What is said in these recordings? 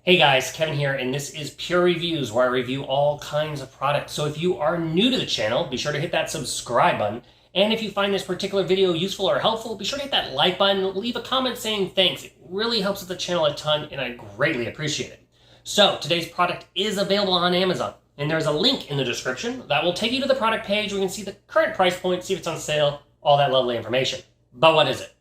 Hey guys, Kevin here, and this is Purereviews, where I review all kinds of products. So if you are new to the channel, be sure to hit that subscribe button. And if you find this particular video useful or helpful, be sure to hit that like button, leave a comment saying thanks. It really helps with the channel a ton, and I greatly appreciate it. So today's product is available on Amazon, and there's a link in the description that will take you to the product page where you can see the current price point, see if it's on sale, all that lovely information. But what is it?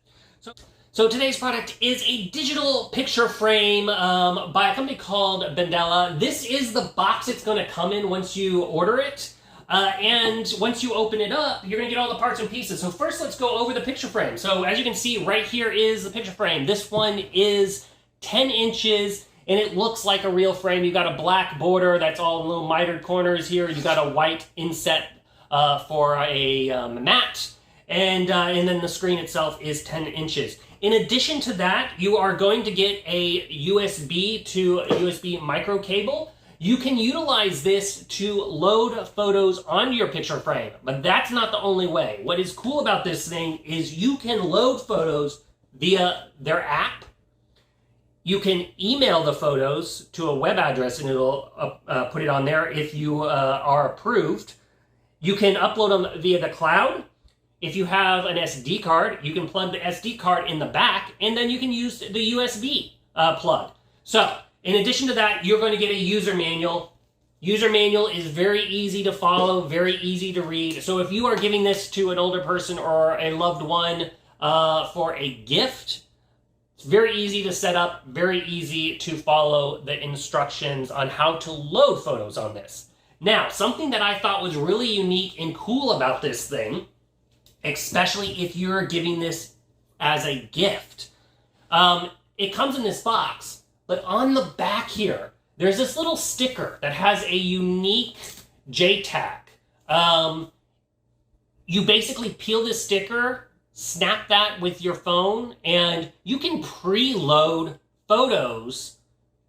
So today's product is a digital picture frame by a company called Benibela. This is the box it's going to come in once you order it. And once you open it up, you're going to get all the parts and pieces. So first, let's go over the picture frame. So as you can see, right here is the picture frame. This one is 10 inches, and it looks like a real frame. You got a black border that's all little mitered corners here. You got a white inset for a mat. And then the screen itself is 10 inches. In addition to that, you are going to get a USB to USB micro cable. You can utilize this to load photos onto your picture frame, but that's not the only way. What is cool about this thing is you can load photos via their app. You can email the photos to a web address and it'll put it on there if you are approved. You can upload them via the cloud. If you have an SD card, you can plug the SD card in the back, and then you can use the USB plug. So, in addition to that, you're going to get a user manual. User manual is very easy to follow, very easy to read. So if you are giving this to an older person or a loved one for a gift, it's very easy to set up, very easy to follow the instructions on how to load photos on this. Now, something that I thought was really unique and cool about this thing, especially if you're giving this as a gift. It comes in this box, but on the back here, there's this little sticker that has a unique JTAG. You basically peel this sticker, snap that with your phone, and you can preload photos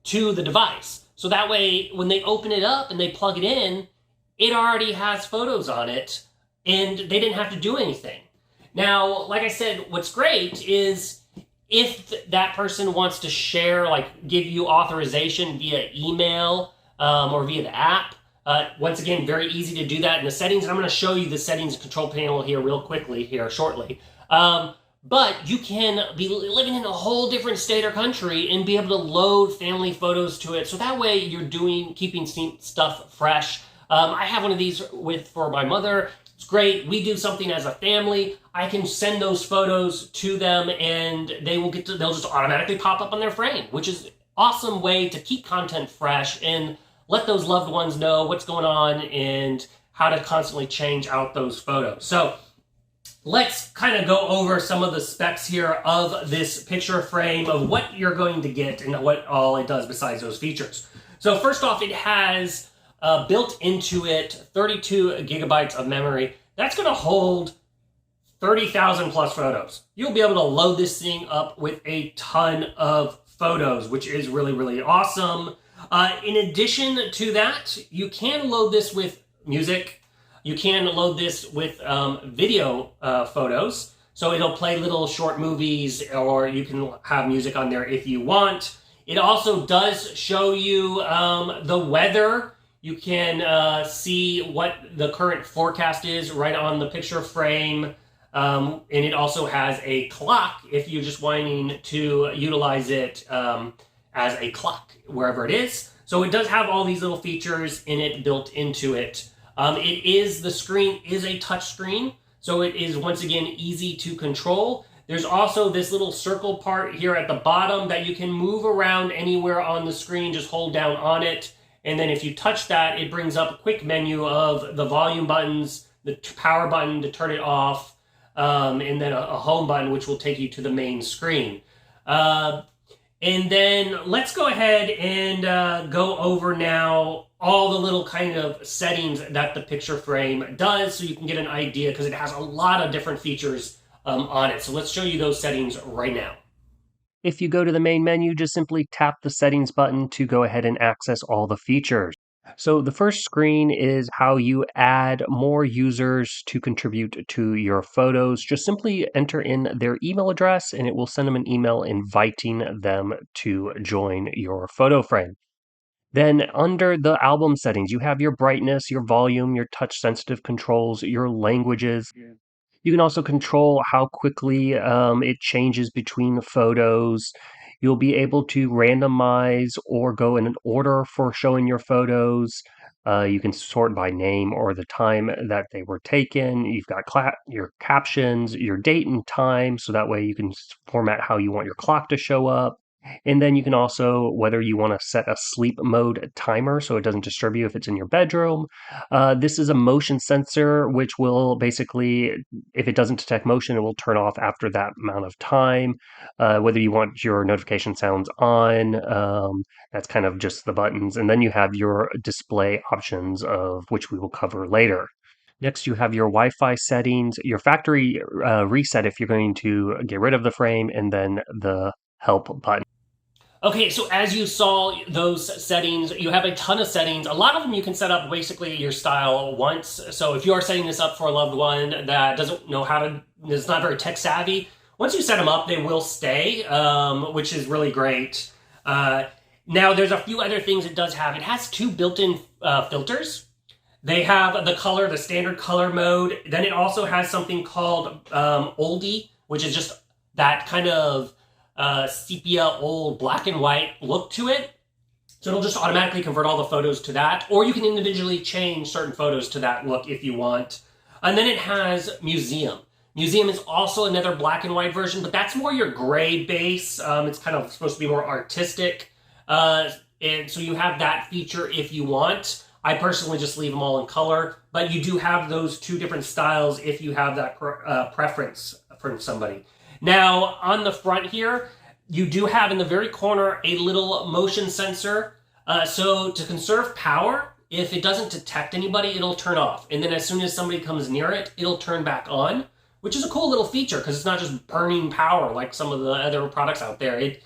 to the device. So that way, when they open it up and they plug it in, it already has photos on it, and they didn't have to do anything. Now, like I said, what's great is if that person wants to share, like give you authorization via email or via the app, once again, very easy to do that in the settings. And I'm going to show you the settings control panel here real quickly here shortly. But you can be living in a whole different state or country and be able to load family photos to it. So that way you're keeping stuff fresh. I have one of these for my mother. It's great. We do something as a family. I can send those photos to them and they'll just automatically pop up on their frame, which is an awesome way to keep content fresh and let those loved ones know what's going on and how to constantly change out those photos. So let's kind of go over some of the specs here of this picture frame, of what you're going to get and what all it does besides those features. So first off, it has built into it 32 gigabytes of memory. That's going to hold 30,000 plus photos. You'll be able to load this thing up with a ton of photos, which is really, really awesome. In addition to that, you can load this with music. You can load this with video photos. So it'll play little short movies, or you can have music on there if you want. It also does show you the weather. You can see what the current forecast is right on the picture frame. And it also has a clock if you're just wanting to utilize it as a clock wherever it is. So it does have all these little features in it built into it. The screen is a touch screen, so it is once again easy to control. There's also this little circle part here at the bottom that you can move around anywhere on the screen. Just hold down on it. And then if you touch that, it brings up a quick menu of the volume buttons, the power button to turn it off, and then a home button, which will take you to the main screen. And then let's go ahead and go over now all the little kind of settings that the picture frame does, so you can get an idea, because it has a lot of different features on it. So let's show you those settings right now. If you go to the main menu, just simply tap the settings button to go ahead and access all the features. So the first screen is how you add more users to contribute to your photos. Just simply enter in their email address and it will send them an email inviting them to join your photo frame. Then under the album settings, you have your brightness, your volume, your touch sensitive controls, your languages. You can also control how quickly it changes between photos. You'll be able to randomize or go in an order for showing your photos. You can sort by name or the time that they were taken. You've got your captions, your date and time, so that way you can format how you want your clock to show up. And then you can also, whether you want to set a sleep mode timer so it doesn't disturb you if it's in your bedroom. This is a motion sensor, which will basically, if it doesn't detect motion, it will turn off after that amount of time. Whether you want your notification sounds on, that's kind of just the buttons. And then you have your display options, of which we will cover later. Next, you have your Wi-Fi settings, your factory reset if you're going to get rid of the frame, and then the help button. Okay, so as you saw those settings, you have a ton of settings. A lot of them you can set up basically your style once. So if you are setting this up for a loved one that doesn't know how to, is not very tech savvy, once you set them up, they will stay, which is really great. Now, there's a few other things it does have. It has two built-in filters. They have the color, the standard color mode. Then it also has something called oldie, which is just that kind of sepia old black and white look to it. So it'll just automatically convert all the photos to that, or you can individually change certain photos to that look if you want. And then it has Museum. Museum is also another black and white version, but that's more your gray base. It's kind of supposed to be more artistic. And so you have that feature if you want. I personally just leave them all in color, but you do have those two different styles if you have that preference from somebody. Now, on the front here, you do have in the very corner a little motion sensor. So to conserve power, if it doesn't detect anybody, it'll turn off. And then as soon as somebody comes near it, it'll turn back on, which is a cool little feature because it's not just burning power like some of the other products out there. It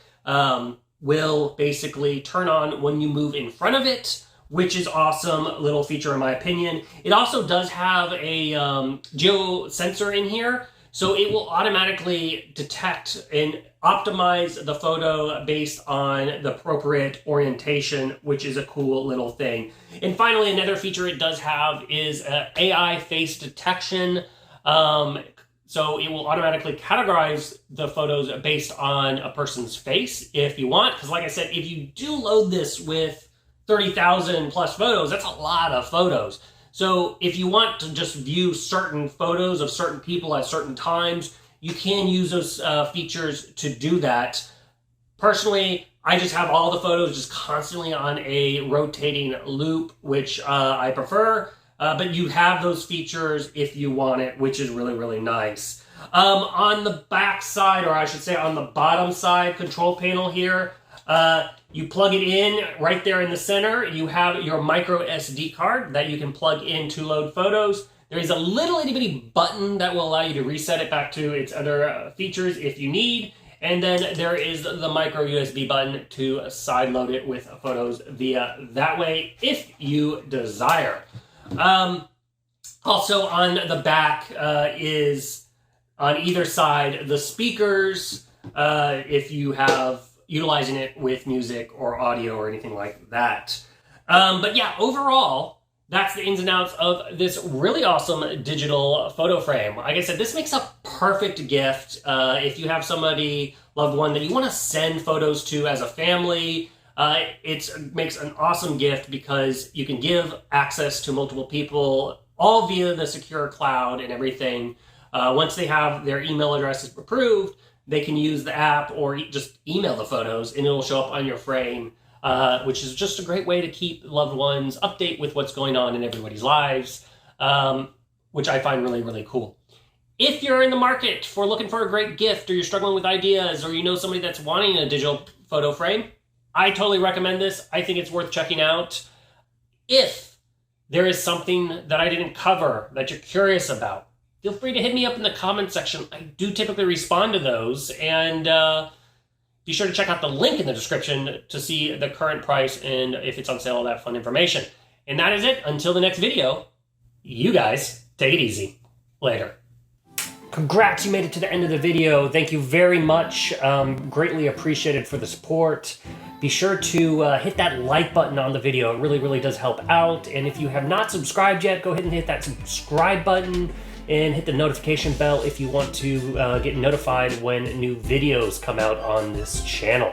will basically turn on when you move in front of it, which is awesome little feature in my opinion. It also does have a geo sensor in here. So it will automatically detect and optimize the photo based on the appropriate orientation, which is a cool little thing. And finally, another feature it does have is AI face detection. So it will automatically categorize the photos based on a person's face if you want. Because like I said, if you do load this with 30,000 plus photos, that's a lot of photos. So if you want to just view certain photos of certain people at certain times, you can use those features to do that. Personally, I just have all the photos just constantly on a rotating loop, which I prefer. But you have those features if you want it, which is really, really nice. On the back side, or I should say on the bottom side control panel here, you plug it in right there in the center. You have your micro SD card that you can plug in to load photos. There is a little itty bitty button that will allow you to reset it back to its other features if you need. And then there is the micro USB button to side load it with photos via that way if you desire. Also on the back is on either side the speakers if you have utilizing it with music or audio or anything like that. But yeah, overall, that's the ins and outs of this really awesome digital photo frame. Like I said, this makes a perfect gift if you have somebody, loved one, that you want to send photos to as a family. It makes an awesome gift because you can give access to multiple people all via the secure cloud and everything. Once they have their email addresses approved, they can use the app or just email the photos and it'll show up on your frame, which is just a great way to keep loved ones update with what's going on in everybody's lives, which I find really, really cool. If you're in the market for looking for a great gift or you're struggling with ideas or you know somebody that's wanting a digital photo frame, I totally recommend this. I think it's worth checking out. If there is something that I didn't cover that you're curious about, feel free to hit me up in the comment section. I do typically respond to those. And be sure to check out the link in the description to see the current price and if it's on sale, all that fun information. And that is it. Until the next video, you guys take it easy. Later. Congrats, you made it to the end of the video. Thank you very much. Greatly appreciated for the support. Be sure to hit that like button on the video. It really, really does help out. And if you have not subscribed yet, go ahead and hit that subscribe button and hit the notification bell if you want to get notified when new videos come out on this channel.